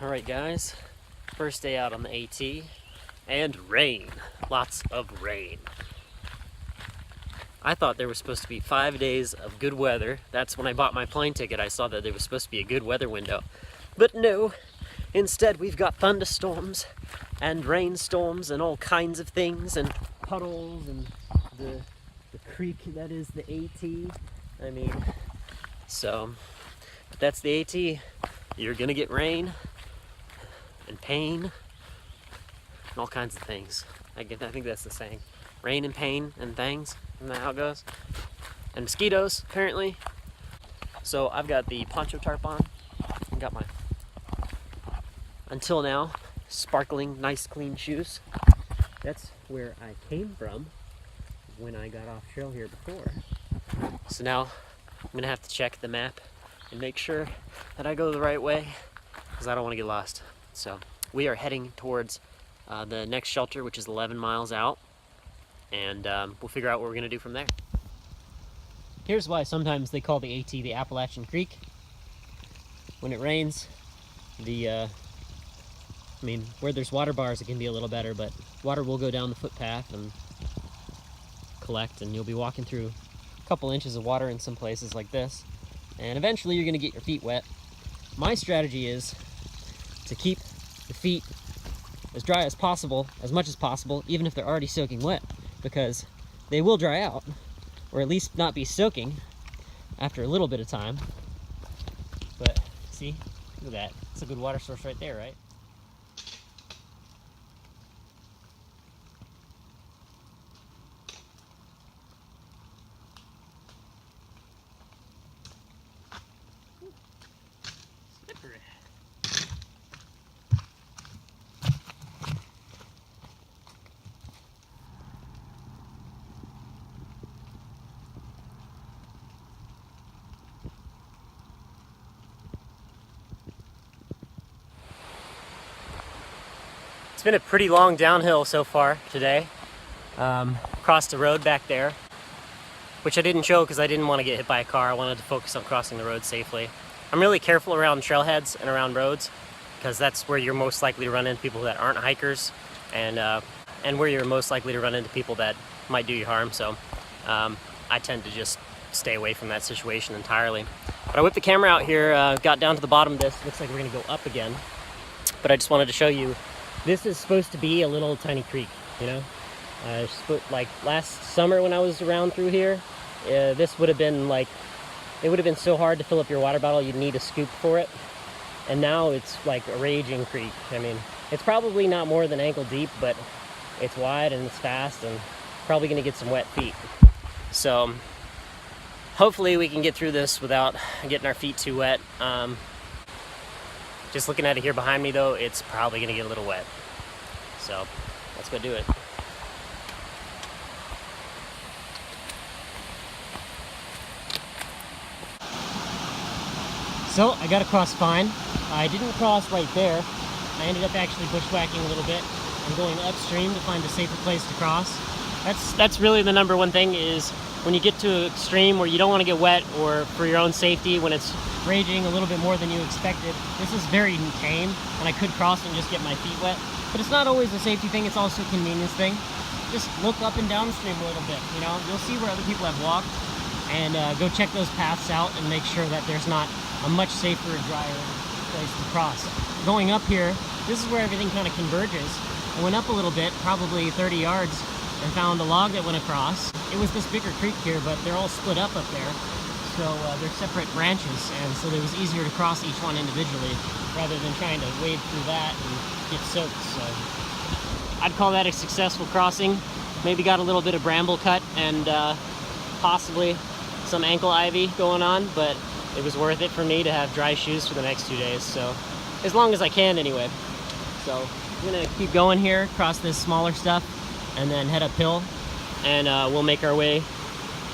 Alright guys, first day out on the AT, and rain. Lots of rain. I thought there was supposed to be 5 days of good weather. That's when I bought my plane ticket. I saw that there was supposed to be a good weather window. But no, instead we've got thunderstorms and rainstorms and all kinds of things and puddles and the creek that is the AT. But that's the AT. You're gonna get rain and pain and all kinds of things. I think that's the saying. Rain and pain and things. Isn't that how it goes? And mosquitoes, apparently. So I've got the poncho tarp on. I got my, until now, sparkling, nice, clean shoes. That's where I came from when I got off trail here before. So now I'm gonna have to check the map and make sure that I go the right way, because I don't want to get lost. So we are heading towards the next shelter, which is 11 miles out, and we'll figure out what we're going to do from there. Here's why sometimes they call the AT the Appalachian Creek. When it rains, where there's water bars it can be a little better, but water will go down the footpath and collect, and you'll be walking through a couple inches of water in some places like this, and eventually you're going to get your feet wet. My strategy is to keep the feet as dry as possible, as much as possible, even if they're already soaking wet, because they will dry out, or at least not be soaking after a little bit of time. But see, look at that. It's a good water source right there, right? Slippery. It's been a pretty long downhill so far today. Crossed the road back there, which I didn't show because I didn't want to get hit by a car. I wanted to focus on crossing the road safely. I'm really careful around trailheads and around roads, because that's where you're most likely to run into people that aren't hikers, and where you're most likely to run into people that might do you harm. So I tend to just stay away from that situation entirely. But I whipped the camera out here, got down to the bottom of this. Looks like we're gonna go up again. But I just wanted to show you, this is supposed to be a little tiny creek, you know? Like last summer when I was around through here, this would have been like, it would have been so hard to fill up your water bottle, you'd need a scoop for it. And now it's like a raging creek. It's probably not more than ankle deep, but it's wide and it's fast and probably gonna get some wet feet. So hopefully we can get through this without getting our feet too wet. Just looking at it here behind me though, it's probably gonna get a little wet. So let's go do it. So I got across fine. I didn't cross right there. I ended up actually bushwhacking a little bit and going upstream to find a safer place to cross. That's really the number one thing, is when you get to an extreme where you don't want to get wet, or for your own safety when it's raging a little bit more than you expected. This is very tame, and I could cross and just get my feet wet. But it's not always a safety thing, it's also a convenience thing. Just look up and downstream a little bit, you know? You'll see where other people have walked, and go check those paths out and make sure that there's not a much safer, drier place to cross. Going up here, this is where everything kind of converges. I went up a little bit, probably 30 yards, and found a log that went across. It was this bigger creek here, but they're all split up there. So they're separate branches, and so it was easier to cross each one individually rather than trying to wade through that and get soaked. So I'd call that a successful crossing. Maybe got a little bit of bramble cut and possibly some ankle ivy going on, but it was worth it for me to have dry shoes for the next 2 days, so as long as I can anyway. So I'm gonna keep going here, cross this smaller stuff, and then head uphill, and we'll make our way,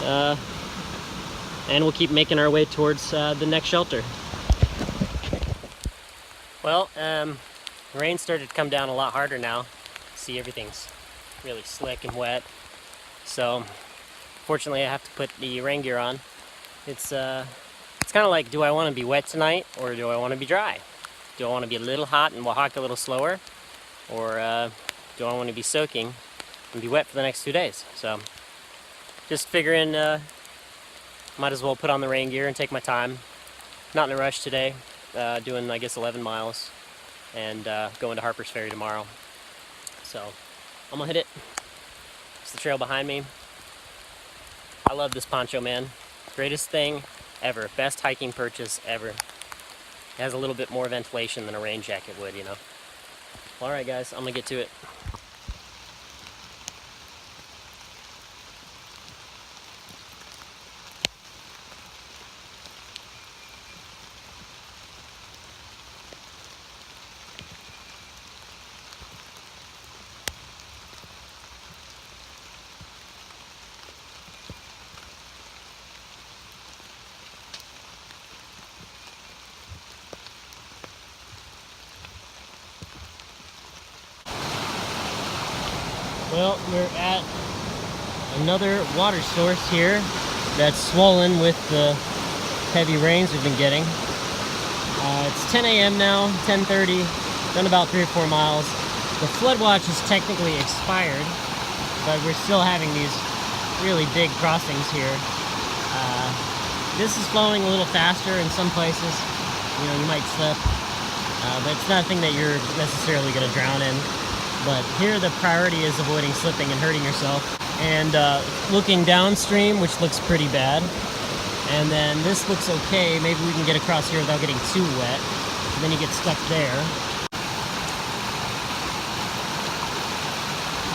and we'll keep making our way towards the next shelter. Well, rain started to come down a lot harder now. See, everything's really slick and wet, so fortunately I have to put the rain gear on. It's kind of like, do I want to be wet tonight or do I want to be dry? Do I want to be a little hot and walk a little slower? Or do I want to be soaking and be wet for the next 2 days? So just figuring might as well put on the rain gear and take my time. Not in a rush today, doing I guess 11 miles and going to Harpers Ferry tomorrow. So I'm gonna hit it. It's the trail behind me. I love this poncho, man. Greatest thing ever. Best hiking purchase ever. It has a little bit more ventilation than a rain jacket would, you know. Alright guys, I'm gonna get to it. Well, we're at another water source here that's swollen with the heavy rains we've been getting. It's 10 a.m. now, 10:30, done about 3 or 4 miles. The flood watch is technically expired, but we're still having these really big crossings here. This is flowing a little faster in some places. You know, you might slip, but it's nothing that you're necessarily going to drown in. But here the priority is avoiding slipping and hurting yourself. And looking downstream, which looks pretty bad. And then this looks okay. Maybe we can get across here without getting too wet. And then you get stuck there.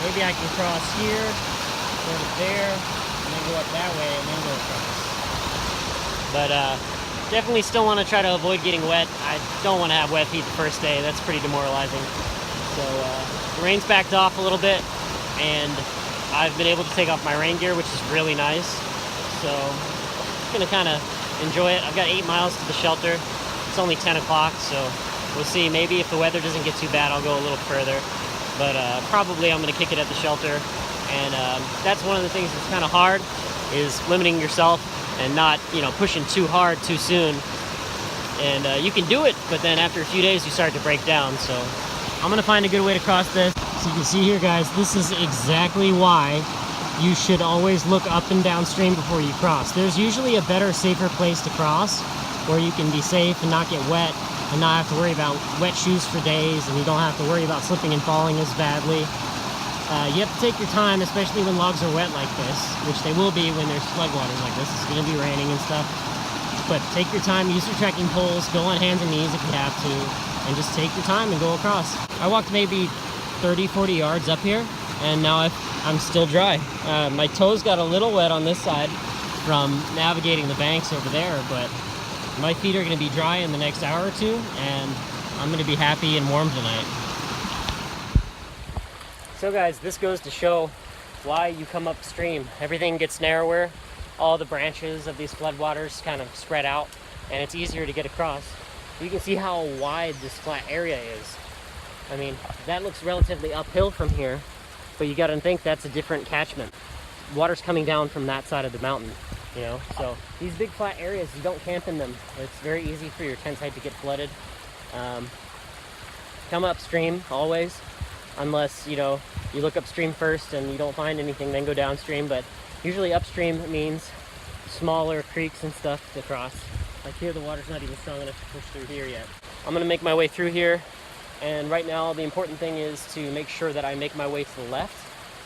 Maybe I can cross here, go to there, and then go up that way, and then go across. But definitely still want to try to avoid getting wet. I don't want to have wet feet the first day. That's pretty demoralizing. So the rain's backed off a little bit, and I've been able to take off my rain gear, which is really nice. So I'm gonna kind of enjoy it. I've got 8 miles to the shelter. It's only 10 o'clock, so we'll see. Maybe if the weather doesn't get too bad, I'll go a little further. But probably I'm gonna kick it at the shelter. And that's one of the things that's kind of hard, is limiting yourself and not, you know, pushing too hard too soon. And you can do it, but then after a few days you start to break down. So I'm gonna find a good way to cross this. So you can see here, guys, this is exactly why you should always look up and downstream before you cross. There's usually a better, safer place to cross where you can be safe and not get wet and not have to worry about wet shoes for days, and you don't have to worry about slipping and falling as badly. You have to take your time, especially when logs are wet like this, which they will be when there's floodwaters like this. It's gonna be raining and stuff. But take your time, use your trekking poles, go on hands and knees if you have to, and just take your time and go across. I walked maybe 30, 40 yards up here, and now I'm still dry. My toes got a little wet on this side from navigating the banks over there, but my feet are gonna be dry in the next hour or two, and I'm gonna be happy and warm tonight. So guys, this goes to show why you come upstream. Everything gets narrower, all the branches of these floodwaters kind of spread out, and it's easier to get across. You can see how wide this flat area is. I mean, that looks relatively uphill from here, but you gotta think that's a different catchment. Water's coming down from that side of the mountain, you know? So these big flat areas, you don't camp in them. It's very easy for your tent site to get flooded. Come upstream, always, unless, you know, you look upstream first and you don't find anything, then go downstream. But usually upstream means smaller creeks and stuff to cross. Like here, the water's not even strong enough to push through here yet. I'm gonna make my way through here, and right now the important thing is to make sure that I make my way to the left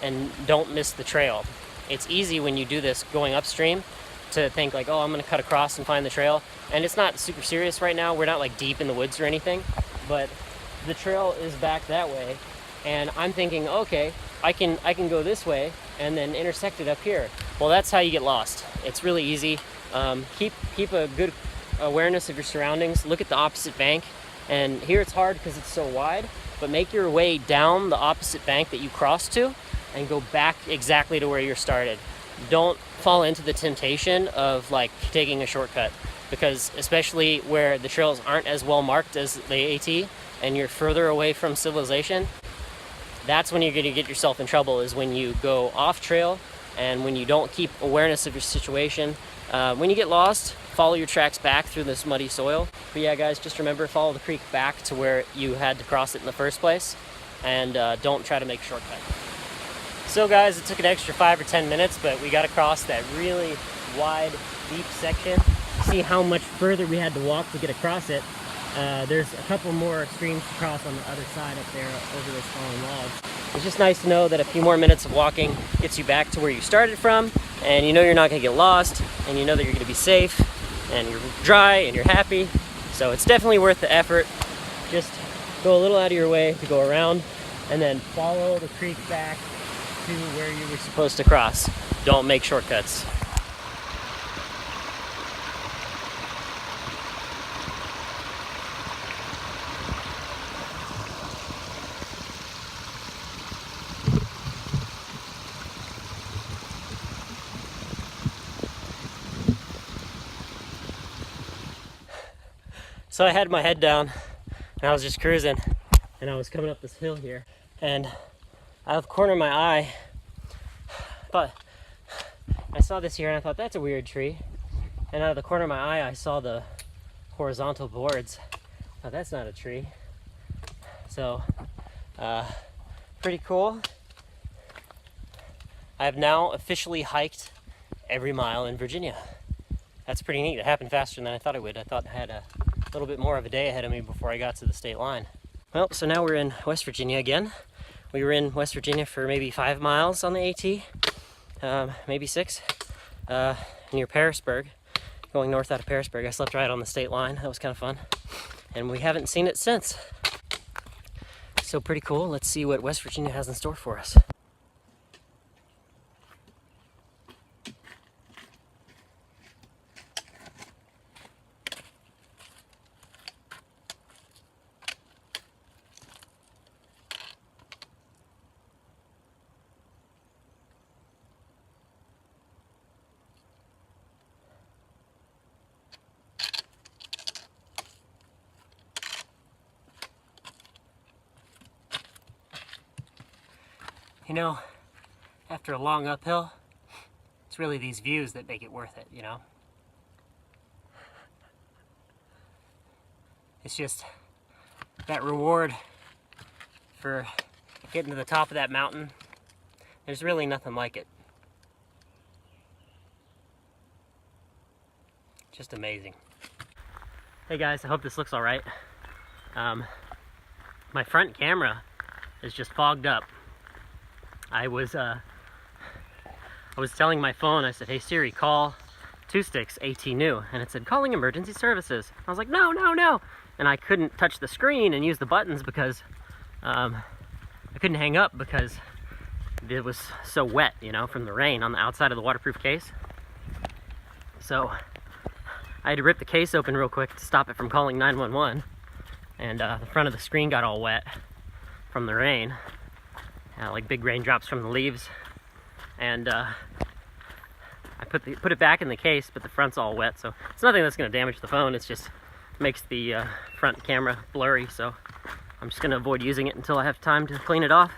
and don't miss the trail. It's easy when you do this going upstream to think like, oh, I'm gonna cut across and find the trail. And it's not super serious right now. We're not like deep in the woods or anything, but the trail is back that way. And I'm thinking, okay, I can go this way and then intersect it up here. Well, that's how you get lost. It's really easy. Keep a good awareness of your surroundings. Look at the opposite bank. And here it's hard because it's so wide, but make your way down the opposite bank that you crossed to and go back exactly to where you started. Don't fall into the temptation of like taking a shortcut, because especially where the trails aren't as well marked as the AT and you're further away from civilization, that's when you're going to get yourself in trouble, is when you go off trail and when you don't keep awareness of your situation. When you get lost, follow your tracks back through this muddy soil. But yeah, guys, just remember, follow the creek back to where you had to cross it in the first place, and don't try to make a shortcut. So guys, it took an extra 5 or 10 minutes, but we got across that really wide, deep section. See how much further we had to walk to get across it. There's a couple more streams to cross on the other side up there over those fallen logs. It's just nice to know that a few more minutes of walking gets you back to where you started from, and you know you're not going to get lost, and you know that you're going to be safe, and you're dry, and you're happy. So it's definitely worth the effort. Just go a little out of your way to go around, and then follow the creek back to where you were supposed to cross. Don't make shortcuts. So I had my head down and I was just cruising, and I was coming up this hill here, and out of the corner of my eye, but I saw this here and I thought, that's a weird tree. And out of the corner of my eye, I saw the horizontal boards. Oh, that's not a tree. So, pretty cool. I've now officially hiked every mile in Virginia. That's pretty neat. It happened faster than I thought it would. I thought I had a little bit more of a day ahead of me before I got to the state line. Well, so now we're in West Virginia again. We were in West Virginia for maybe 5 miles on the AT, maybe 6, near Parisburg, going north out of Parisburg. I slept right on the state line. That was kind of fun. And we haven't seen it since. So pretty cool. Let's see what West Virginia has in store for us. You know, after a long uphill, it's really these views that make it worth it, you know? It's just that reward for getting to the top of that mountain. There's really nothing like it. Just amazing. Hey guys, I hope this looks all right. My front camera is just fogged up. I was telling my phone, I said, hey Siri, call Two Sticks AT New, and it said, calling emergency services. I was like, no, no, no. And I couldn't touch the screen and use the buttons because I couldn't hang up because it was so wet, you know, from the rain on the outside of the waterproof case. So I had to rip the case open real quick to stop it from calling 911. And the front of the screen got all wet from the rain. Like big raindrops from the leaves, and I put it back in the case, but the front's all wet, so it's nothing that's going to damage the phone. It just makes the front camera blurry, so I'm just going to avoid using it until I have time to clean it off.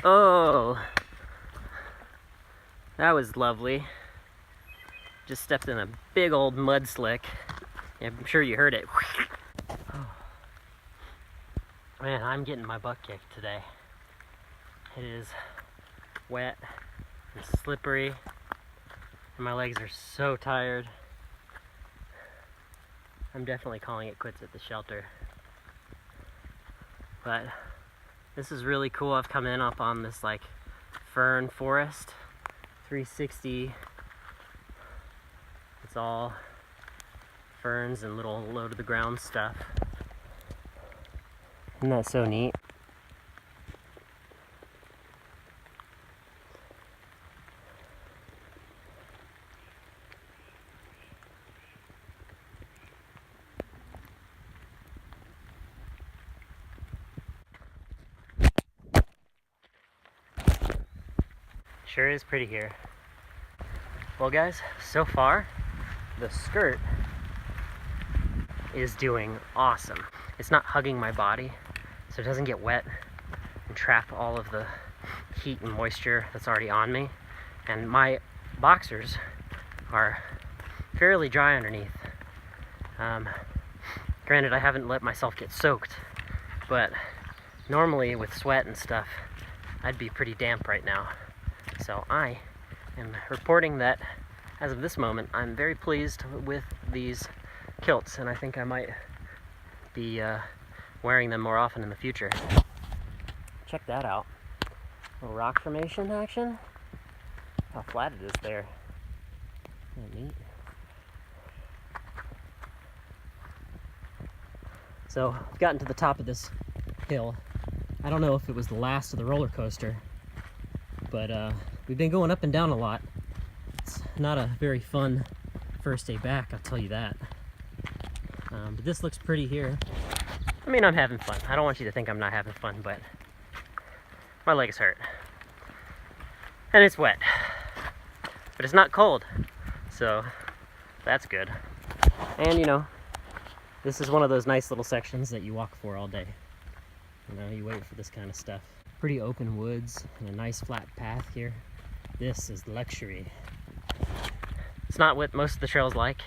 Oh, that was lovely. Just stepped in a big old mud slick. Yeah, I'm sure you heard it. Oh. Man, I'm getting my butt kicked today. It is wet and slippery, and my legs are so tired. I'm definitely calling it quits at the shelter. But this is really cool. I've come in up on this like fern forest, 360. It's all ferns and little low to the ground stuff. Isn't that so neat? Sure is pretty here. Well guys, so far the skirt is doing awesome. It's not hugging my body, so it doesn't get wet and trap all of the heat and moisture that's already on me. And my boxers are fairly dry underneath. Granted, I haven't let myself get soaked, but normally with sweat and stuff, I'd be pretty damp right now. So I am reporting that as of this moment, I'm very pleased with these kilts, and I think I might be wearing them more often in the future. Check that out. A little rock formation action. How flat it is there. Isn't neat? So I've gotten to the top of this hill. I don't know if it was the last of the roller coaster, but we've been going up and down a lot. It's not a very fun first day back, I'll tell you that. But this looks pretty here. I mean, I'm having fun. I don't want you to think I'm not having fun, but my legs hurt. And it's wet. But it's not cold, so that's good. And you know, this is one of those nice little sections that you walk for all day. You know, you wait for this kind of stuff. Pretty open woods and a nice flat path here. This is luxury. It's not what most of the trails like.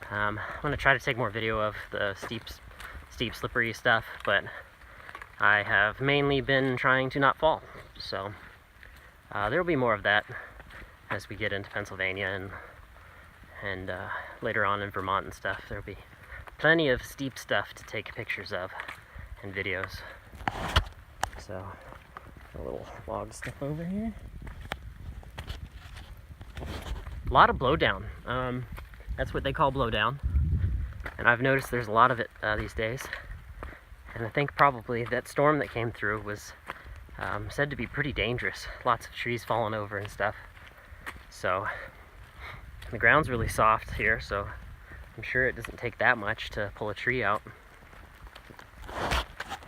I'm gonna try to take more video of the steep, slippery stuff, but I have mainly been trying to not fall. So there will be more of that as we get into Pennsylvania and later on in Vermont and stuff. There'll be plenty of steep stuff to take pictures of and videos. So, a little log stuff over here. A lot of blowdown. That's what they call blowdown. And I've noticed there's a lot of it these days. And I think probably that storm that came through was said to be pretty dangerous. Lots of trees falling over and stuff. So, the ground's really soft here, so I'm sure it doesn't take that much to pull a tree out.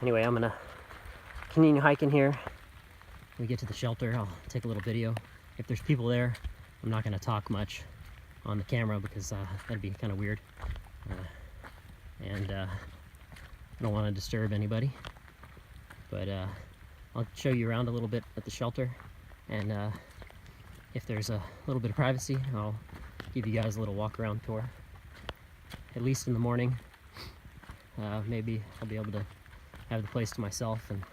Anyway, I'm gonna continue hiking here. When we get to the shelter, I'll take a little video. If there's people there, I'm not gonna talk much on the camera because that'd be kind of weird. And I don't want to disturb anybody. But I'll show you around a little bit at the shelter, and if there's a little bit of privacy, I'll give you guys a little walk around tour. At least in the morning. Maybe I'll be able to have the place to myself, and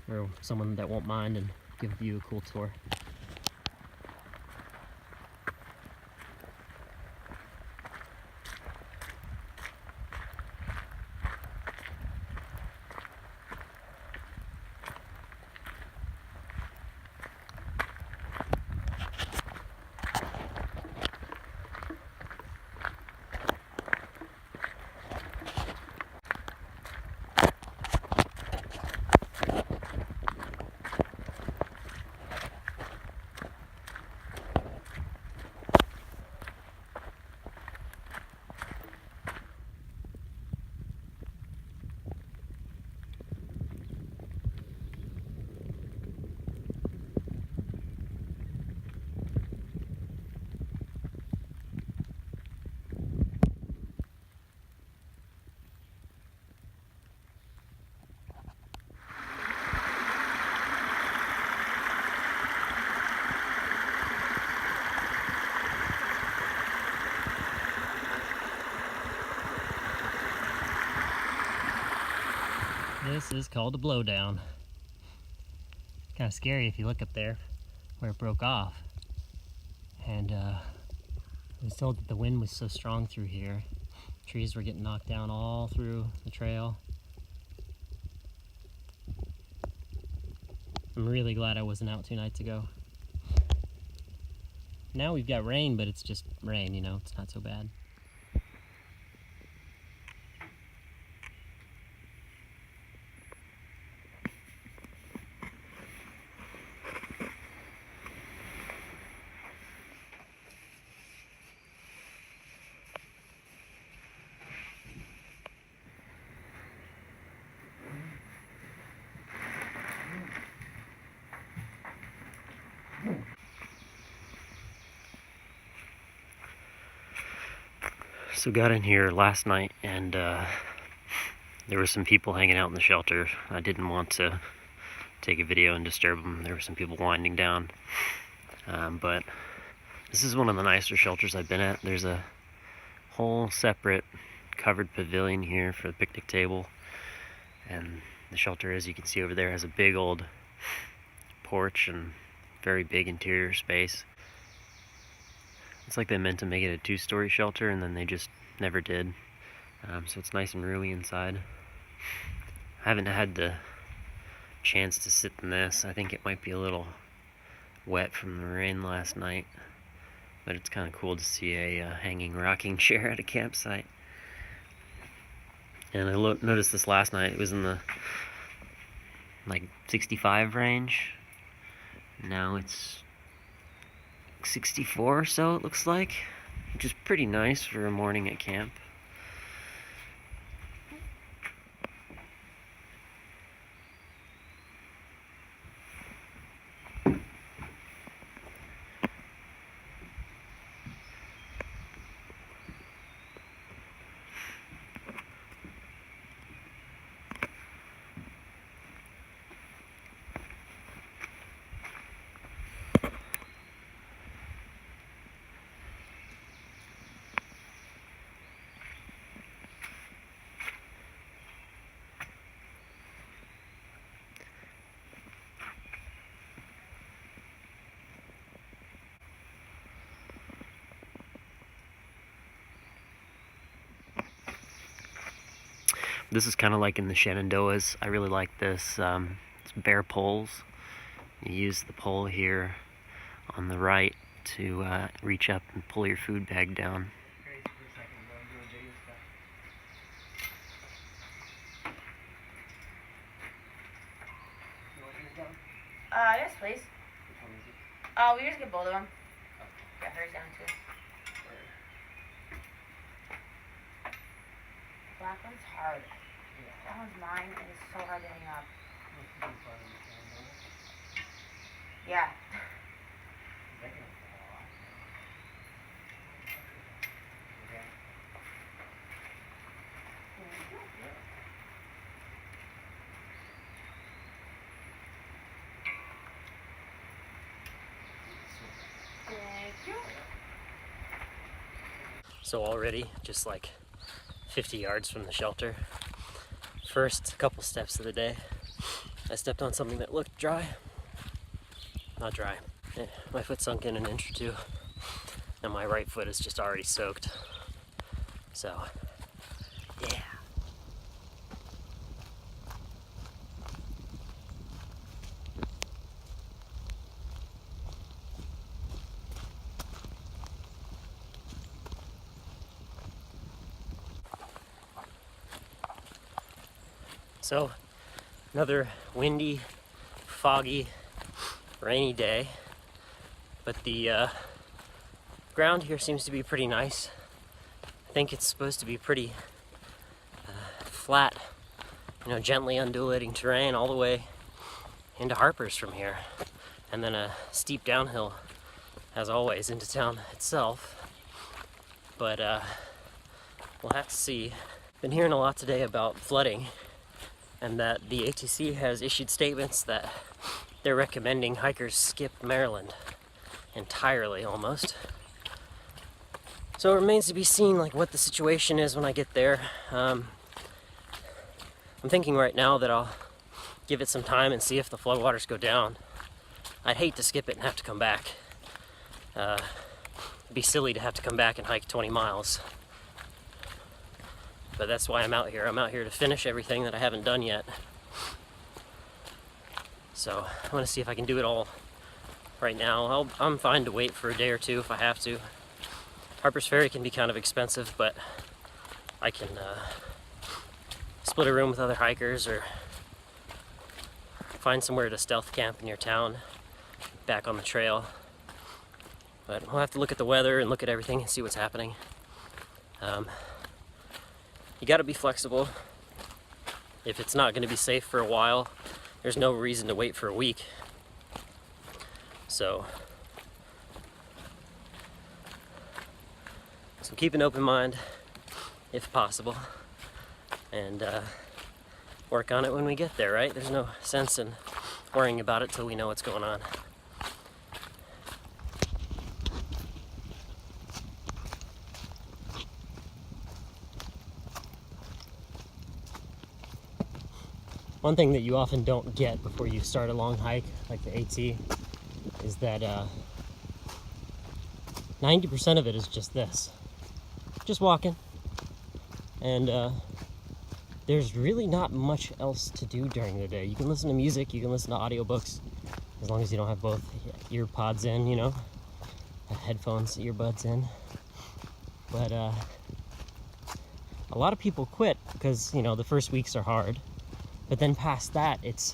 or someone that won't mind, and give you a cool tour. This is called a blowdown. Kind of scary if you look up there where it broke off. And I was told that the wind was so strong through here. Trees were getting knocked down all through the trail. I'm really glad I wasn't out 2 nights ago. Now we've got rain, but it's just rain, you know, it's not so bad. So got in here last night, and there were some people hanging out in the shelter. I didn't want to take a video and disturb them. There were some people winding down. But this is one of the nicer shelters I've been at. There's a whole separate covered pavilion here for the picnic table, and the shelter, as you can see over there, has a big old porch and very big interior space. It's like they meant to make it a 2-story shelter and then they just never did. So it's nice and roomy inside. I haven't had the chance to sit in this. I think it might be a little wet from the rain last night, but it's kind of cool to see a hanging rocking chair at a campsite. And I noticed this last night. It was in the like 65 range. Now it's 64 or so, it looks like, which is pretty nice for a morning at camp. This is kind of like in the Shenandoahs. I really like this. It's bare poles. You use the pole here on the right to reach up and pull your food bag down. Yes, please. We just get both of them. Got hers down too. Black one's hard. That one's mine, and it's so hard to hang up. Yeah. Thank you. So already, just like 50 yards from the shelter, first couple steps of the day, I stepped on something that looked dry. Not dry. My foot sunk in an inch or two, and my right foot is just already soaked. So, yeah. So, another windy, foggy, rainy day, but the ground here seems to be pretty nice. I think it's supposed to be pretty flat, gently undulating terrain all the way into Harpers from here, and then a steep downhill, as always, into town itself. But we'll have to see. Been hearing a lot today about flooding, and that the ATC has issued statements that they're recommending hikers skip Maryland entirely, almost. So it remains to be seen what the situation is when I get there. I'm thinking right now that I'll give it some time and see if the floodwaters go down. I'd hate to skip it and have to come back. It'd be silly to have to come back and hike 20 miles. But that's why I'm out here. I'm out here to finish everything that I haven't done yet. So I want to see if I can do it all right now. I'm fine to wait for a day or two if I have to. Harpers Ferry can be kind of expensive, but I can split a room with other hikers or find somewhere to stealth camp near town, back on the trail. But we'll have to look at the weather and look at everything and see what's happening. You gotta be flexible. If it's not gonna be safe for a while, there's no reason to wait for a week. So keep an open mind if possible, and work on it when we get there, right? There's no sense in worrying about it till we know what's going on. One thing that you often don't get before you start a long hike like the AT is that 90% of it is just this. Just walking. And there's really not much else to do during the day. You can listen to music, you can listen to audiobooks, as long as you don't have both ear pods in, you know, headphones, earbuds in. But a lot of people quit because, you know, the first weeks are hard. But then past that, it's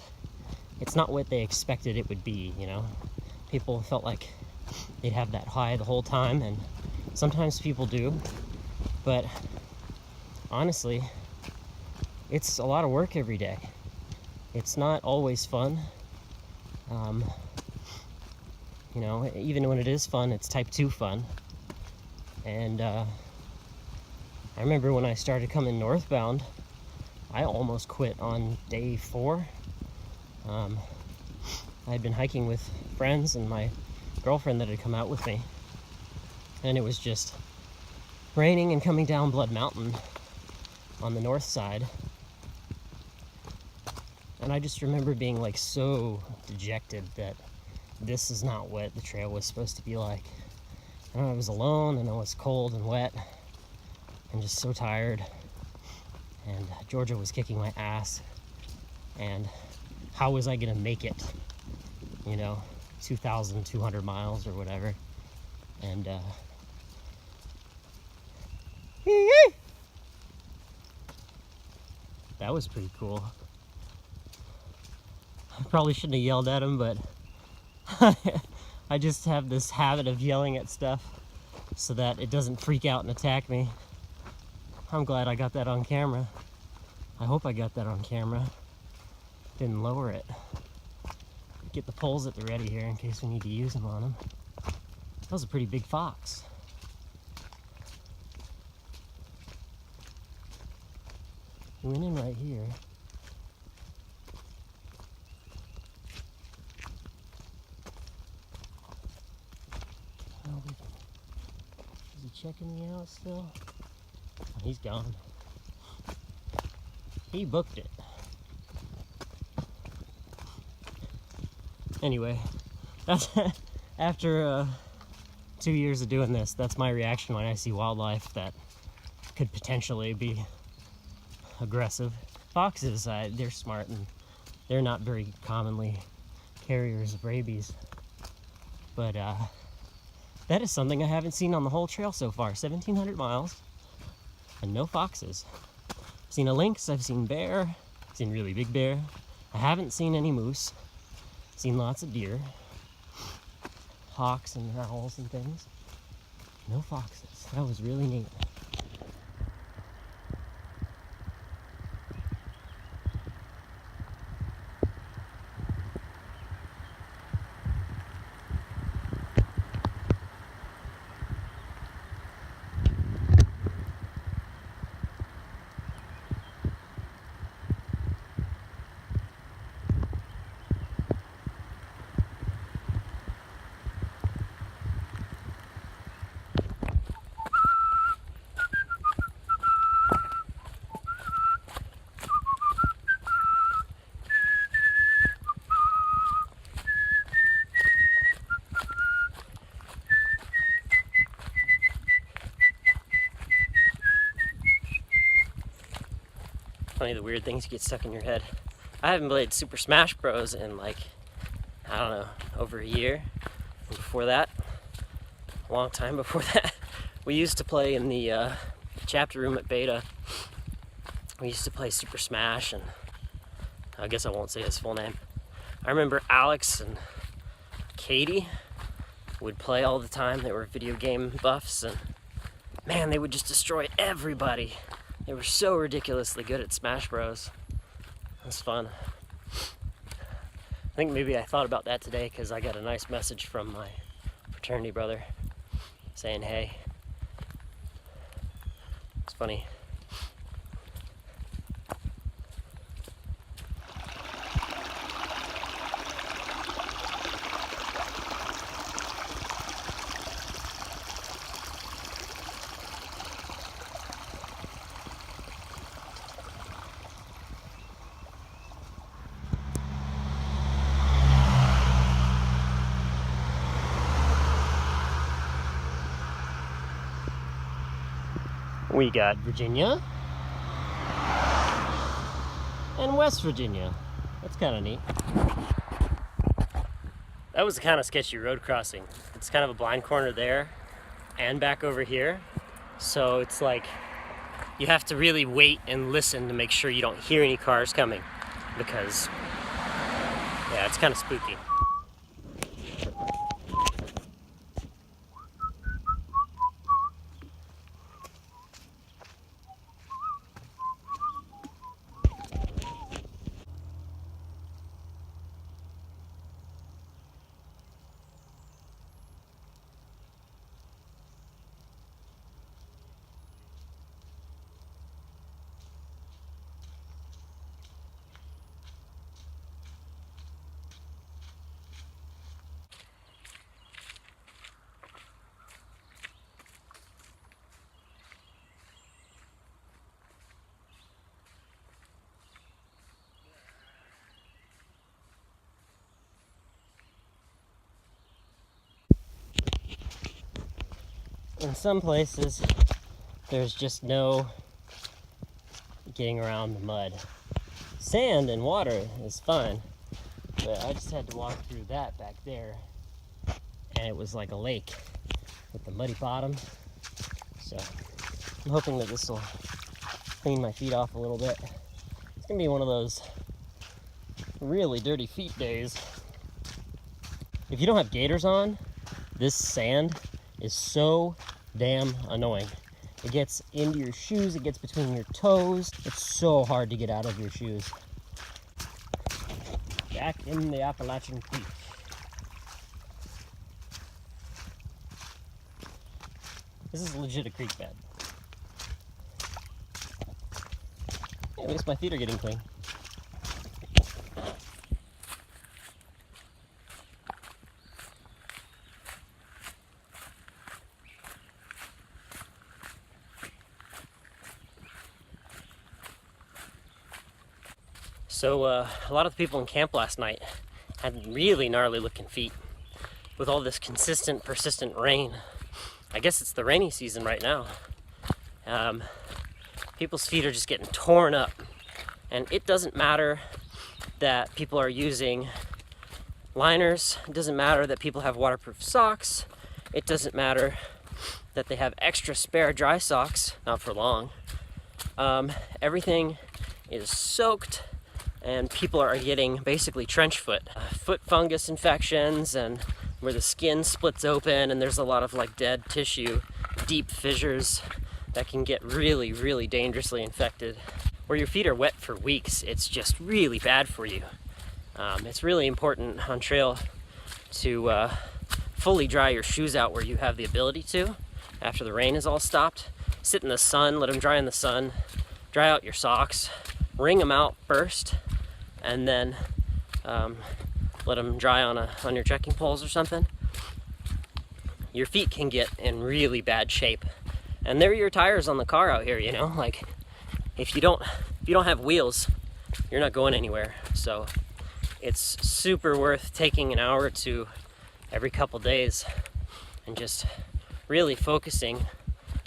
not what they expected it would be, you know. People felt like they'd have that high the whole time, and sometimes people do. But honestly, it's a lot of work every day. It's not always fun. You know, even when it is fun, it's type 2 fun. And I remember when I started coming northbound, I almost quit on day 4. I had been hiking with friends and my girlfriend that had come out with me. And it was just raining and coming down Blood Mountain on the north side. And I just remember being like so dejected that this is not what the trail was supposed to be like. And I was alone and I was cold and wet and just so tired. And Georgia was kicking my ass. And how was I gonna make it? You know, 2,200 miles or whatever. And that was pretty cool. I probably shouldn't have yelled at him, but I just have this habit of yelling at stuff so that it doesn't freak out and attack me. I'm glad I got that on camera. I hope I got that on camera. Didn't lower it. Get the poles at the ready here in case we need to use them on him. That was a pretty big fox. He went in right here. Is he checking me out still? Oh, he's gone. He booked it. Anyway, that's after 2 years of doing this, that's my reaction when I see wildlife that could potentially be aggressive. Foxes, they're smart and they're not very commonly carriers of rabies. But that is something I haven't seen on the whole trail so far. 1,700 miles and no foxes. I've seen a lynx, I've seen bear, I've seen really big bear. I haven't seen any moose. I've seen lots of deer, hawks and owls and things. No foxes. That was really neat. Funny the weird things get stuck in your head. I haven't played Super Smash Bros. In like, I don't know, over a year. And before that, a long time before that, we used to play in the chapter room at Beta. We used to play Super Smash, and I guess I won't say his full name. I remember Alex and Katie would play all the time. They were video game buffs, and man, they would just destroy everybody. They were so ridiculously good at Smash Bros. It was fun. I think maybe I thought about that today because I got a nice message from my fraternity brother saying hey. It's funny. We got Virginia and West Virginia. That's kind of neat. That was a kind of sketchy road crossing. It's kind of a blind corner there and back over here. So it's like you have to really wait and listen to make sure you don't hear any cars coming, because yeah, it's kind of spooky. In some places, there's just no getting around the mud. Sand and water is fine, but I just had to walk through that back there, and it was like a lake with the muddy bottom. So I'm hoping that this will clean my feet off a little bit. It's gonna be one of those really dirty feet days. If you don't have gaiters on, this sand is so damn annoying. It gets into your shoes, it gets between your toes. It's so hard to get out of your shoes. Back in the Appalachian Creek. This is legit a creek bed. At least my feet are getting clean. So a lot of the people in camp last night had really gnarly looking feet with all this consistent, persistent rain. I guess it's the rainy season right now. People's feet are just getting torn up. And it doesn't matter that people are using liners. It doesn't matter that people have waterproof socks. It doesn't matter that they have extra spare dry socks, not for long. Everything is soaked, and people are getting basically trench foot. Foot fungus infections, and where the skin splits open and there's a lot of like dead tissue, deep fissures that can get really, really dangerously infected. Where your feet are wet for weeks, it's just really bad for you. It's really important on trail to fully dry your shoes out where you have the ability to after the rain is all stopped. Sit in the sun, let them dry in the sun, dry out your socks, wring them out first, and then let them dry on your trekking poles or something. Your feet can get in really bad shape, and they're your tires on the car out here. You know, like if you don't have wheels, you're not going anywhere. So it's super worth taking an hour or two every couple days and just really focusing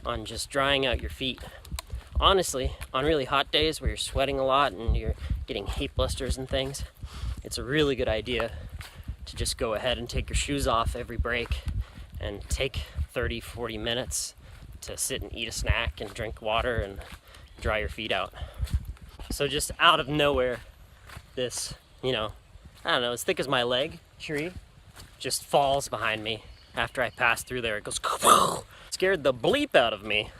on just drying out your feet. Honestly, on really hot days where you're sweating a lot and you're getting heat blisters and things, it's a really good idea to just go ahead and take your shoes off every break and take 30-40 minutes to sit and eat a snack and drink water and dry your feet out. So just out of nowhere, this, I don't know, as thick as my leg tree just falls behind me after I pass through there. It goes, scared the bleep out of me.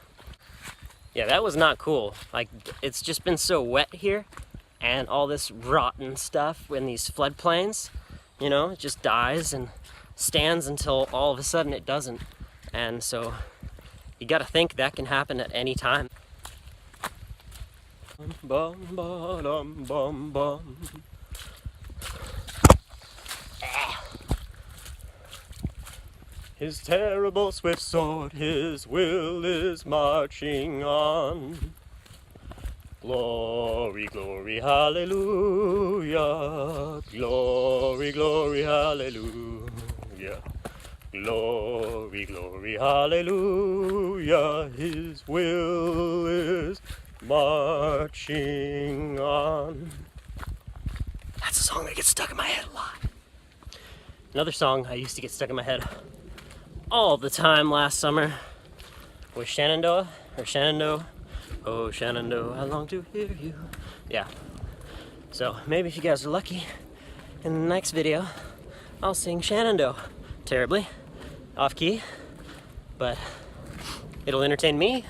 Yeah, that was not cool. Like, it's just been so wet here, and all this rotten stuff in these floodplains, it just dies and stands until all of a sudden it doesn't. And so you gotta think that can happen at any time. Bum, ba-dum, bum, bum. His terrible swift sword, his will is marching on. Glory, glory, hallelujah. Glory, glory, hallelujah. Glory, glory, hallelujah, his will is marching on. That's a song that gets stuck in my head a lot. Another song I used to get stuck in my head all the time last summer was Shenandoah, or Shenandoah. Oh, Shenandoah, I long to hear you. Yeah. So maybe if you guys are lucky, in the next video, I'll sing Shenandoah. Terribly, off key, but it'll entertain me.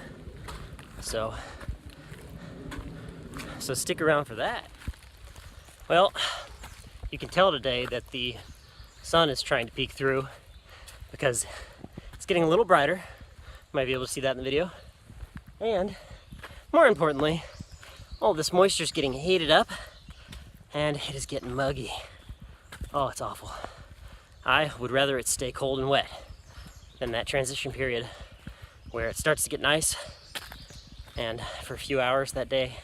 So stick around for that. Well, you can tell today that the sun is trying to peek through because it's getting a little brighter. You might be able to see that in the video. And more importantly, all this moisture is getting heated up and it is getting muggy. Oh, it's awful. I would rather it stay cold and wet than that transition period where it starts to get nice and for a few hours that day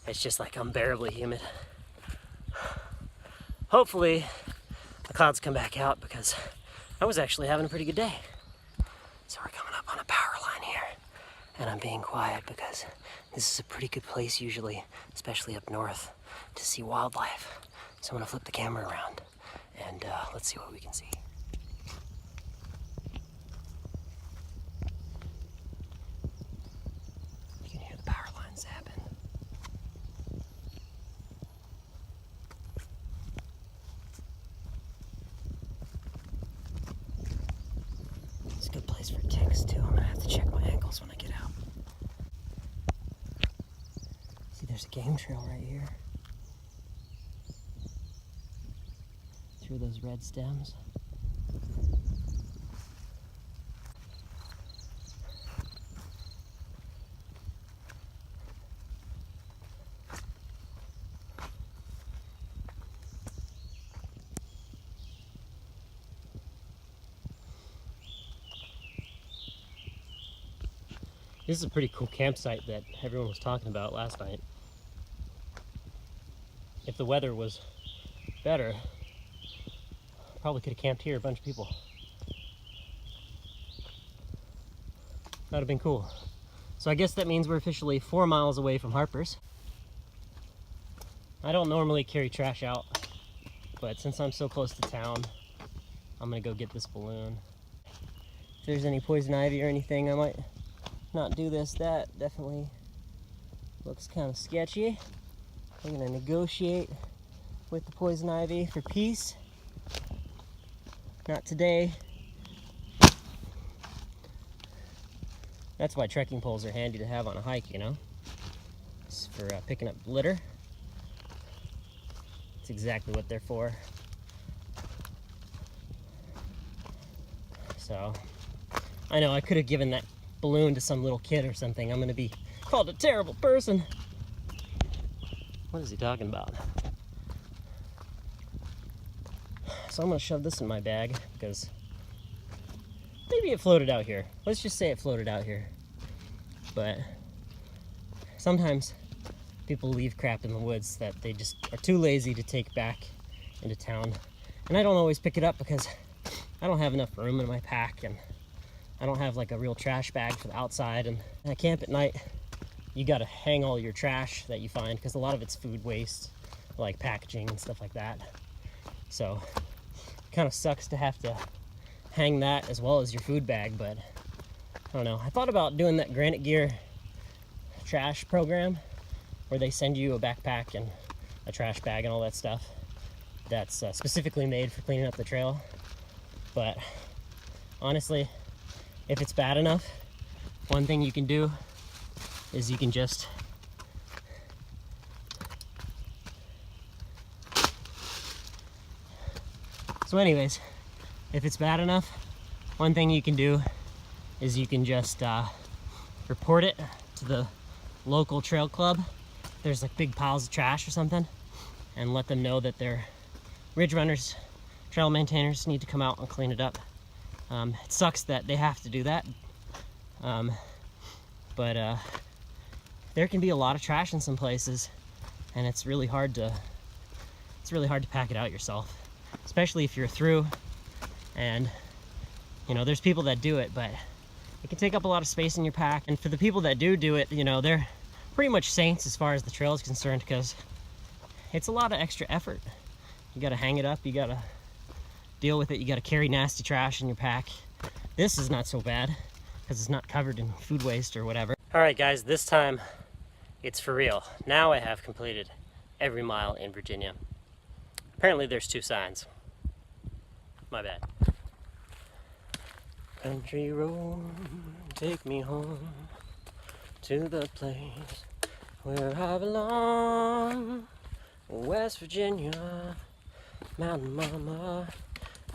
it's just like unbearably humid. Hopefully the clouds come back out because I was actually having a pretty good day. So we're coming up on a power line here and I'm being quiet because this is a pretty good place usually, especially up north, to see wildlife. So I'm gonna flip the camera around and let's see what we can see. You can hear the power line zapping. It's a good place for ticks too. I'm gonna have to check my ankles when I get out. See, there's a game trail right here. Through those red stems. This is a pretty cool campsite that everyone was talking about last night. If the weather was better, probably could have camped here, a bunch of people. That would have been cool. So I guess that means we're officially 4 miles away from Harpers. I don't normally carry trash out, but since I'm so close to town, I'm gonna go get this balloon. If there's any poison ivy or anything, I might not do this. That definitely looks kind of sketchy. I'm gonna negotiate with the poison ivy for peace. Not today. That's why trekking poles are handy to have on a hike, you know? It's for picking up litter. It's exactly what they're for. So, I know I could have given that balloon to some little kid or something. I'm gonna be called a terrible person. What is he talking about? So I'm gonna shove this in my bag because maybe it floated out here. Let's just say it floated out here. But sometimes people leave crap in the woods that they just are too lazy to take back into town. And I don't always pick it up because I don't have enough room in my pack and I don't have like a real trash bag for the outside. And at camp at night, you gotta hang all your trash that you find because a lot of it's food waste, like packaging and stuff like that. So kind of sucks to have to hang that as well as your food bag, but I don't know. I thought about doing that Granite Gear trash program where they send you a backpack and a trash bag and all that stuff that's specifically made for cleaning up the trail. But honestly, if it's bad enough, one thing you can do is you can just So anyways, if it's bad enough, one thing you can do is you can just report it to the local trail club. There's like big piles of trash or something, and let them know that their ridge runners, trail maintainers need to come out and clean it up. It sucks that they have to do that, but there can be a lot of trash in some places, and it's really hard to pack it out yourself, especially if you're through and You know, there's people that do it, but it can take up a lot of space in your pack. And for the people that do it, you know, they're pretty much saints as far as the trail is concerned, because it's a lot of extra effort. You gotta hang it up, you gotta deal with it, you gotta carry nasty trash in your pack. This is not so bad, because it's not covered in food waste or whatever. All right, guys, this time it's for real. Now I have completed every mile in Virginia. Apparently there's 2 signs. My bad. Country road, take me home to the place where I belong. West Virginia, Mountain Mama,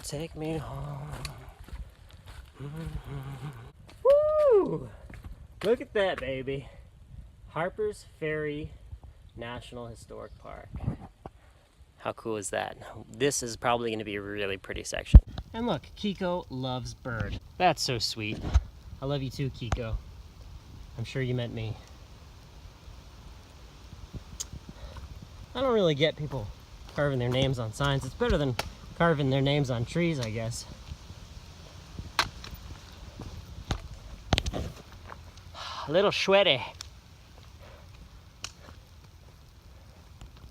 take me home. Woo! Look at that, baby. Harpers Ferry National Historic Park. How cool is that? This is probably going to be a really pretty section. And look, Kiko loves bird. That's so sweet. I love you too, Kiko. I'm sure you meant me. I don't really get people carving their names on signs. It's better than carving their names on trees, I guess. A little sweaty.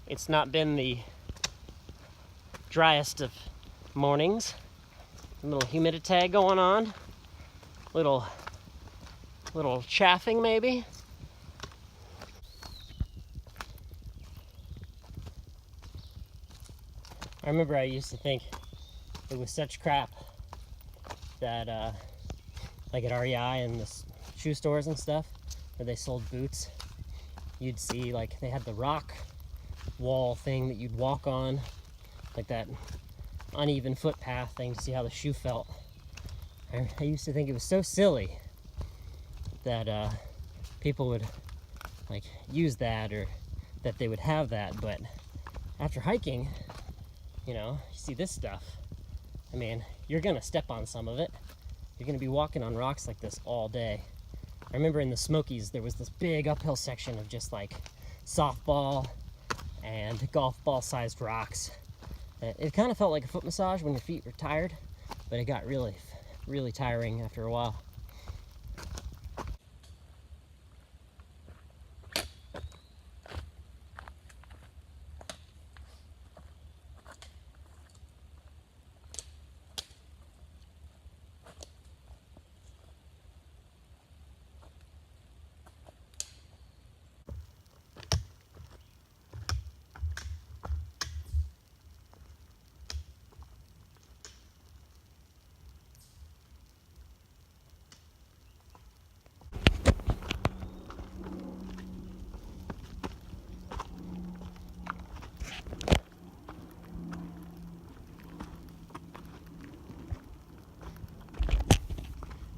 It's not been the driest of mornings. A little humidity going on. Little chaffing maybe. I remember I used to think it was such crap that like at REI and the shoe stores and stuff where they sold boots, you'd see like they had the rock wall thing that you'd walk on, like that uneven footpath thing to see how the shoe felt. I used to think it was so silly that people would like use that, or that they would have that, but after hiking, you know, you see this stuff. I mean, you're gonna step on some of it. You're gonna be walking on rocks like this all day. I remember in the Smokies there was this big uphill section of just like softball and golf ball sized rocks. It kind of felt like a foot massage when your feet were tired, but it got really, really tiring after a while.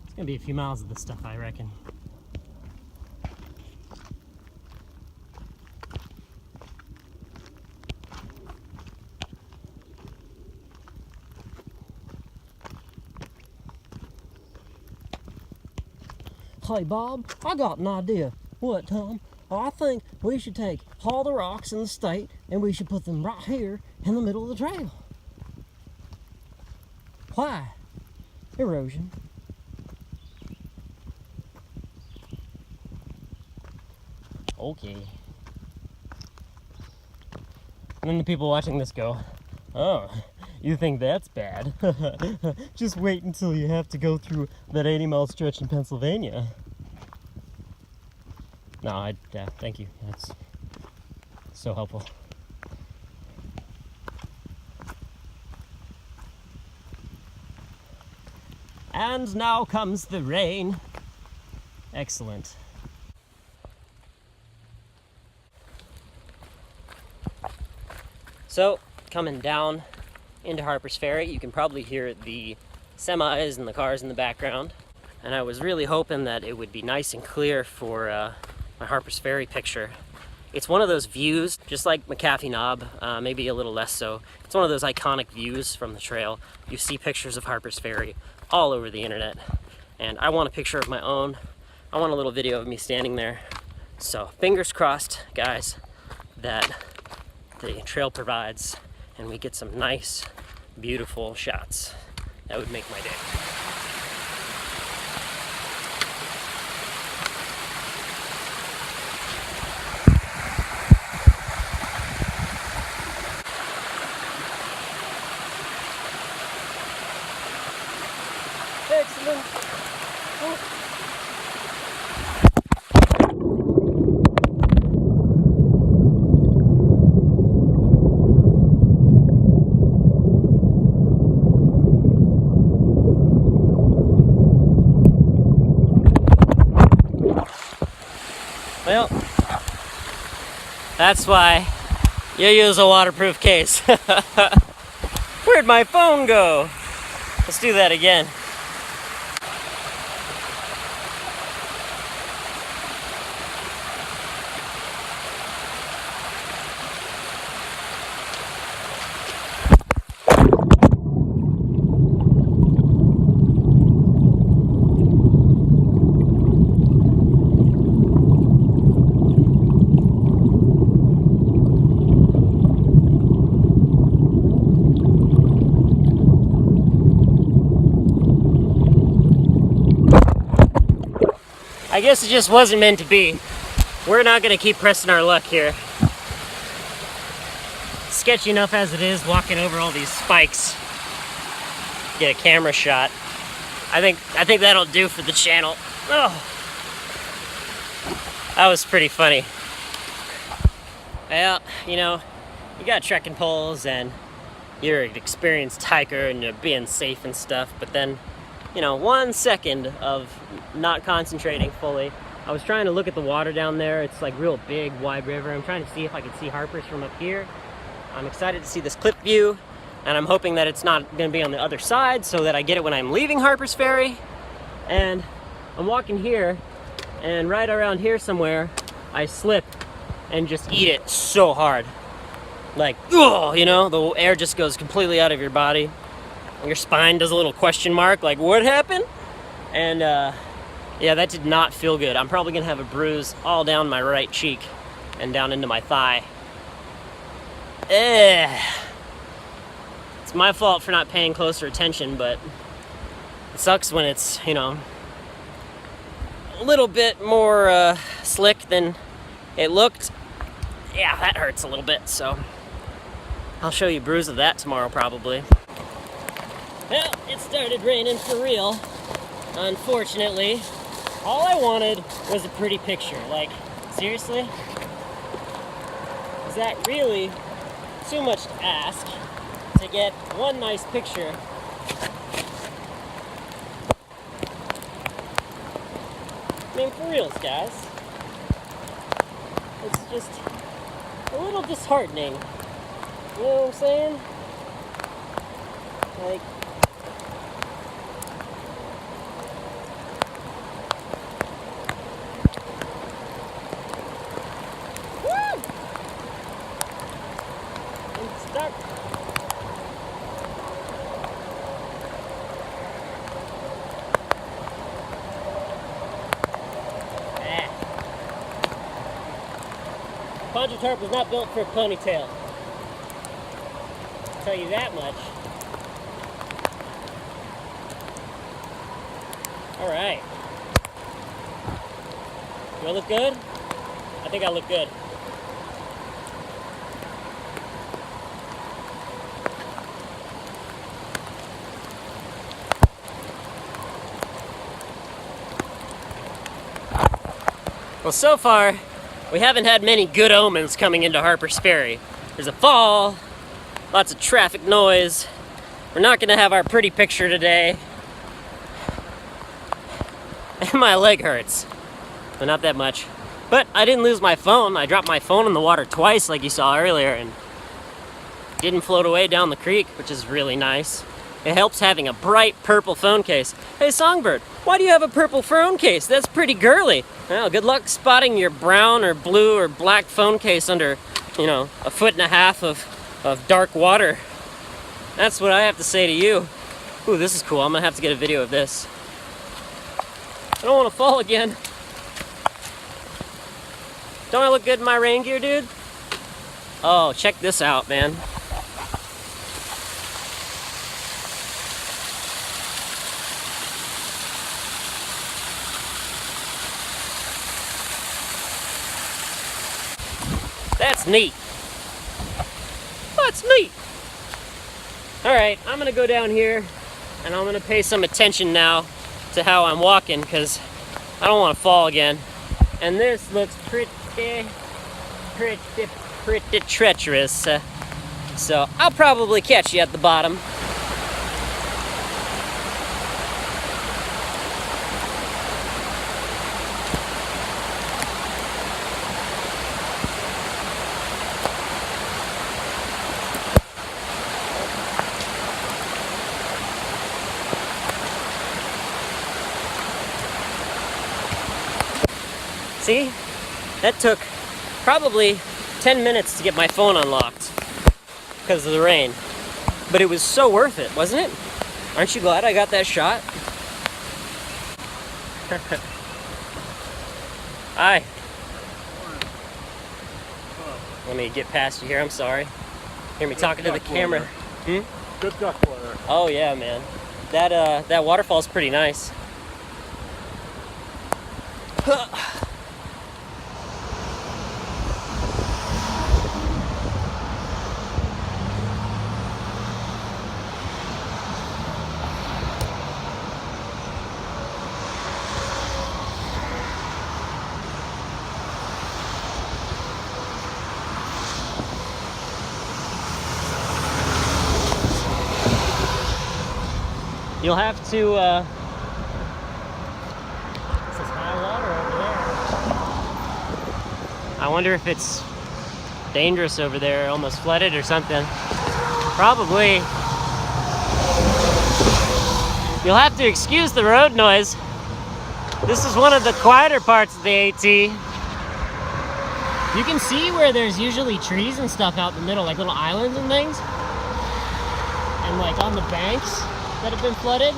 It's gonna be a few miles of this stuff, I reckon. Hey Bob, I got an idea. What, Tom? I think we should take all the rocks in the state and we should put them right here in the middle of the trail. Why? Erosion. Okay. And then the people watching this go, oh, you think that's bad? Just wait until you have to go through that 80-mile stretch in Pennsylvania. No, yeah, thank you. That's so helpful. And now comes the rain. Excellent. So, coming down into Harpers Ferry, you can probably hear the semis and the cars in the background. And I was really hoping that it would be nice and clear for my Harpers Ferry picture. It's one of those views, just like McAfee Knob, maybe a little less so. It's one of those iconic views from the trail. You see pictures of Harpers Ferry all over the internet. And I want a picture of my own. I want a little video of me standing there. So fingers crossed, guys, that the trail provides and we get some nice, beautiful shots. That would make my day. Well, that's why you use a waterproof case. Where'd my phone go? Let's do that again. I guess it just wasn't meant to be. We're not gonna keep pressing our luck here. Sketchy enough as it is, walking over all these spikes. Get a camera shot. I think that'll do for the channel. Oh, that was pretty funny. Well, you know, you got trekking poles and you're an experienced hiker and you're being safe and stuff, but then, you know, 1 second of not concentrating fully. I was trying to look at the water down there. It's like real big, wide river. I'm trying to see if I can see Harpers from up here. I'm excited to see this clip view, and I'm hoping that it's not gonna be on the other side so that I get it when I'm leaving Harpers Ferry. And I'm walking here, and right around here somewhere, I slip and just eat it so hard. Like, oh, you know, the air just goes completely out of your body. Your spine does a little question mark, like, what happened? And yeah, that did not feel good. I'm probably gonna have a bruise all down my right cheek and down into my thigh. It's my fault for not paying closer attention, but it sucks when it's, you know, a little bit more slick than it looked. Yeah, that hurts a little bit, so I'll show you a bruise of that tomorrow probably. Well, it started raining for real, unfortunately. All I wanted was a pretty picture. Like, seriously? Is that really too much to ask to get one nice picture? I mean, for reals, guys. It's just a little disheartening. You know what I'm saying? Like, stuck. Poncho tarp was not built for a ponytail. I'll tell you that much. All right. Do I look good? I think I look good. Well, so far, we haven't had many good omens coming into Harpers Ferry. There's a fall, lots of traffic noise. We're not gonna have our pretty picture today. And my leg hurts, but not that much. But I didn't lose my phone. I dropped my phone in the water twice, like you saw earlier, and didn't float away down the creek, which is really nice. It helps having a bright purple phone case. Hey, Songbird, why do you have a purple phone case? That's pretty girly. Well, good luck spotting your brown or blue or black phone case under, you know, 1.5 feet of dark water. That's what I have to say to you. Ooh, this is cool. I'm gonna have to get a video of this. I don't want to fall again. Don't I look good in my rain gear, dude? Oh, check this out, man. That's neat. That's neat. All right, I'm gonna go down here and I'm gonna pay some attention now to how I'm walking because I don't want to fall again. And this looks pretty treacherous. So I'll probably catch you at the bottom. See, that took probably 10 minutes to get my phone unlocked because of the rain. But it was so worth it, wasn't it? Aren't you glad I got that shot? Hi. Let me get past you here, I'm sorry. Hear me talking to the camera. Hmm? Good duck water. Oh yeah, man. That waterfall's pretty nice. You'll have to, this is high water over there. I wonder if it's dangerous over there, almost flooded or something. Probably. You'll have to excuse the road noise. This is one of the quieter parts of the AT. You can see where there's usually trees and stuff out in the middle, like little islands and things. And like on the banks that have been flooded,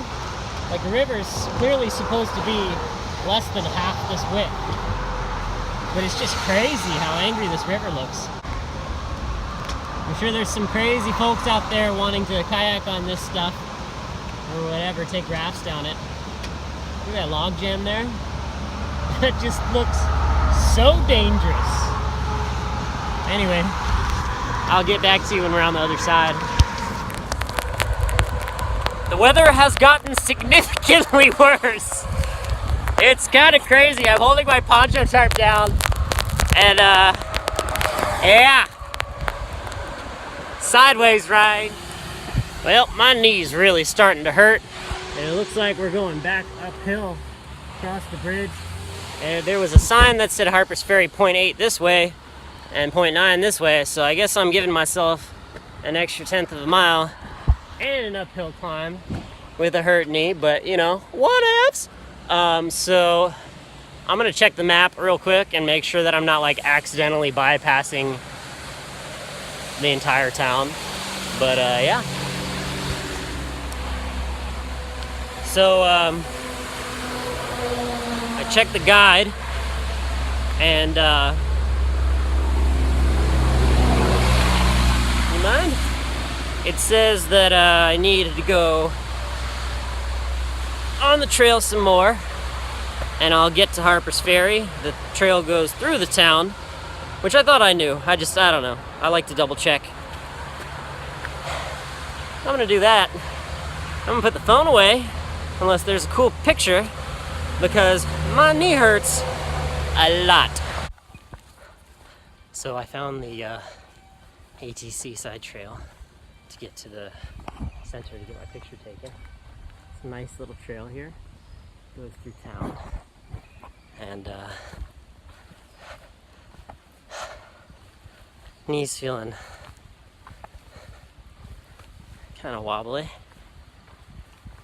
like the river's clearly supposed to be less than half this width. But it's just crazy how angry this river looks. I'm sure there's some crazy folks out there wanting to kayak on this stuff or whatever, take rafts down it. Look at that log jam there. That just looks so dangerous. Anyway, I'll get back to you when we're on the other side. The weather has gotten significantly worse. It's kind of crazy. I'm holding my poncho tarp down and yeah, sideways ride. Well, my knee's really starting to hurt and it looks like we're going back uphill across the bridge. And there was a sign that said Harpers Ferry 0.8 this way and 0.9 this way, so I guess I'm giving myself an extra 1/10 of a mile and an uphill climb with a hurt knee, but you know, what ifs? So I'm gonna check the map real quick and make sure that I'm not like accidentally bypassing the entire town. But yeah. So I checked the guide and you mind? It says that I needed to go on the trail some more and I'll get to Harpers Ferry. The trail goes through the town, which I thought I knew. I don't know. I like to double check. I'm gonna do that. I'm gonna put the phone away unless there's a cool picture because my knee hurts a lot. So I found the ATC side trail to get to the center to get my picture taken. It's a nice little trail here. Goes through town. And knees feeling kind of wobbly.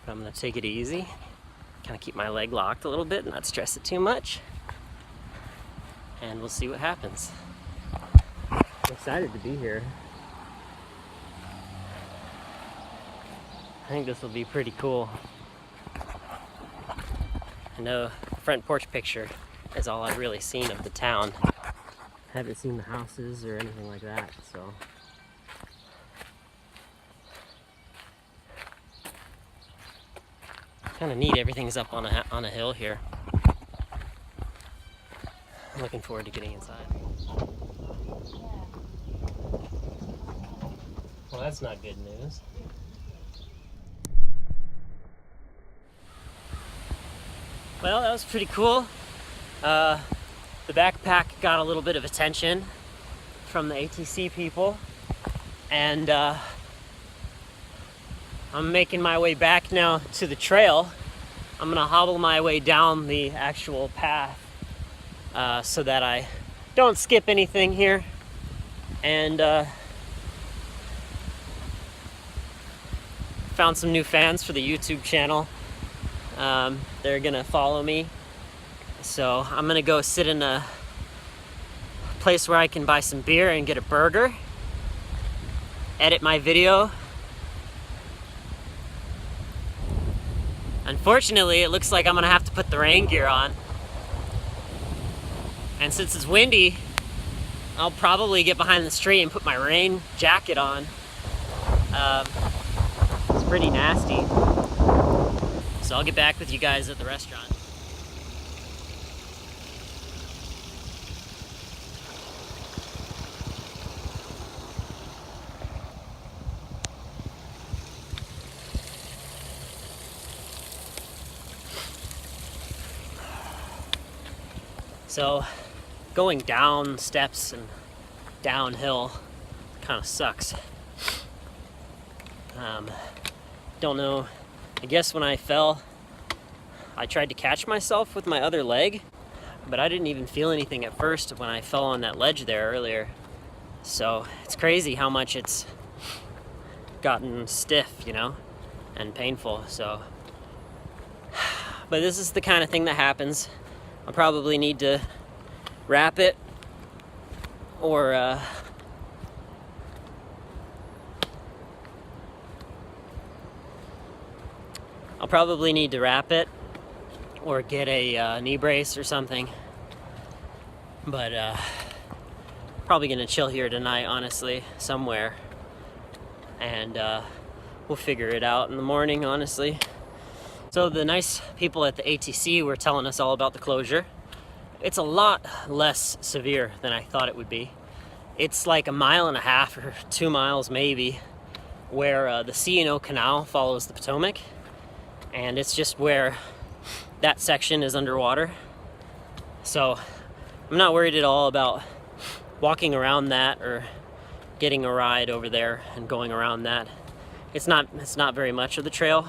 But I'm gonna take it easy. Kind of keep my leg locked a little bit and not stress it too much. And we'll see what happens. I'm excited to be here. I think this will be pretty cool. I know front porch picture is all I've really seen of the town. I haven't seen the houses or anything like that, so. Kind of neat, everything's up on a hill here. I'm looking forward to getting inside. Well, that's not good news. Well, that was pretty cool. The backpack got a little bit of attention from the ATC people, and I'm making my way back now to the trail. I'm gonna hobble my way down the actual path so that I don't skip anything here. And found some new fans for the YouTube channel. They're gonna follow me. So I'm gonna go sit in a place where I can buy some beer and get a burger, edit my video. Unfortunately, it looks like I'm gonna have to put the rain gear on. And since it's windy, I'll probably get behind the tree and put my rain jacket on. It's pretty nasty. So I'll get back with you guys at the restaurant. So going down steps and downhill kind of sucks. Don't know, I guess when I fell, I tried to catch myself with my other leg, but I didn't even feel anything at first when I fell on that ledge there earlier. So it's crazy how much it's gotten stiff, you know, and painful. So, but this is the kind of thing that happens. I'll probably need to wrap it or get a knee brace or something. But probably gonna chill here tonight, honestly, somewhere. And we'll figure it out in the morning, honestly. So the nice people at the ATC were telling us all about the closure. It's a lot less severe than I thought it would be. It's like 1.5 miles or 2 miles maybe, where the C&O Canal follows the Potomac, and it's just where that section is underwater. So I'm not worried at all about walking around that or getting a ride over there and going around that. It's not very much of the trail,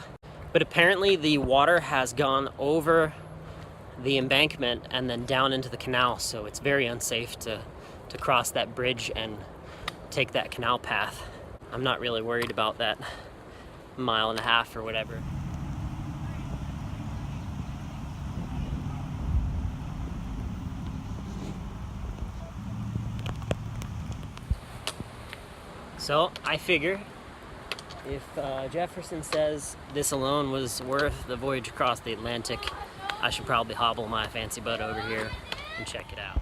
but apparently the water has gone over the embankment and then down into the canal, so it's very unsafe to cross that bridge and take that canal path. I'm not really worried about that 1.5 miles or whatever. So I figure if Jefferson says this alone was worth the voyage across the Atlantic, I should probably hobble my fancy butt over here and check it out.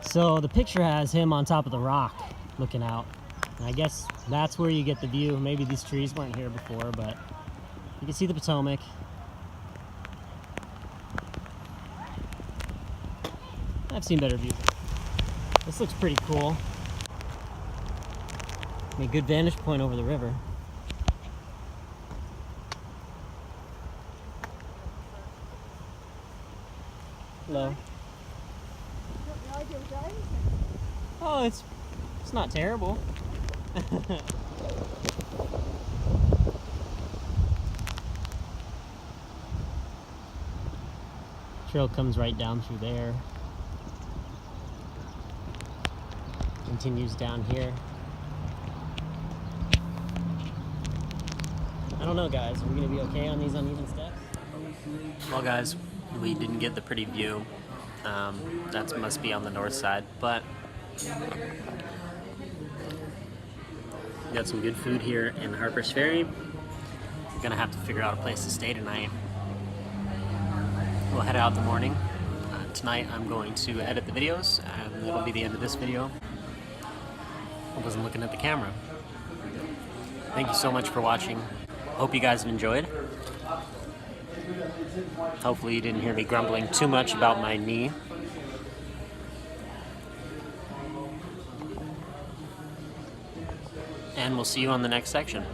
So the picture has him on top of the rock looking out. And I guess that's where you get the view. Maybe these trees weren't here before, but you can see the Potomac. I've seen better views. This looks pretty cool. A good vantage point over the river. Hello. Oh, it's not terrible. Trail comes right down through there. Continues down here. I don't know, guys. Are we gonna be okay on these uneven steps? Well, guys, we didn't get the pretty view. That must be on the north side, but we got some good food here in Harpers Ferry. We're gonna have to figure out a place to stay tonight. We'll head out in the morning. Tonight I'm going to edit the videos, and that'll be the end of this video. I wasn't looking at the camera. Thank you so much for watching. Hope you guys have enjoyed. Hopefully you didn't hear me grumbling too much about my knee. And we'll see you on the next section.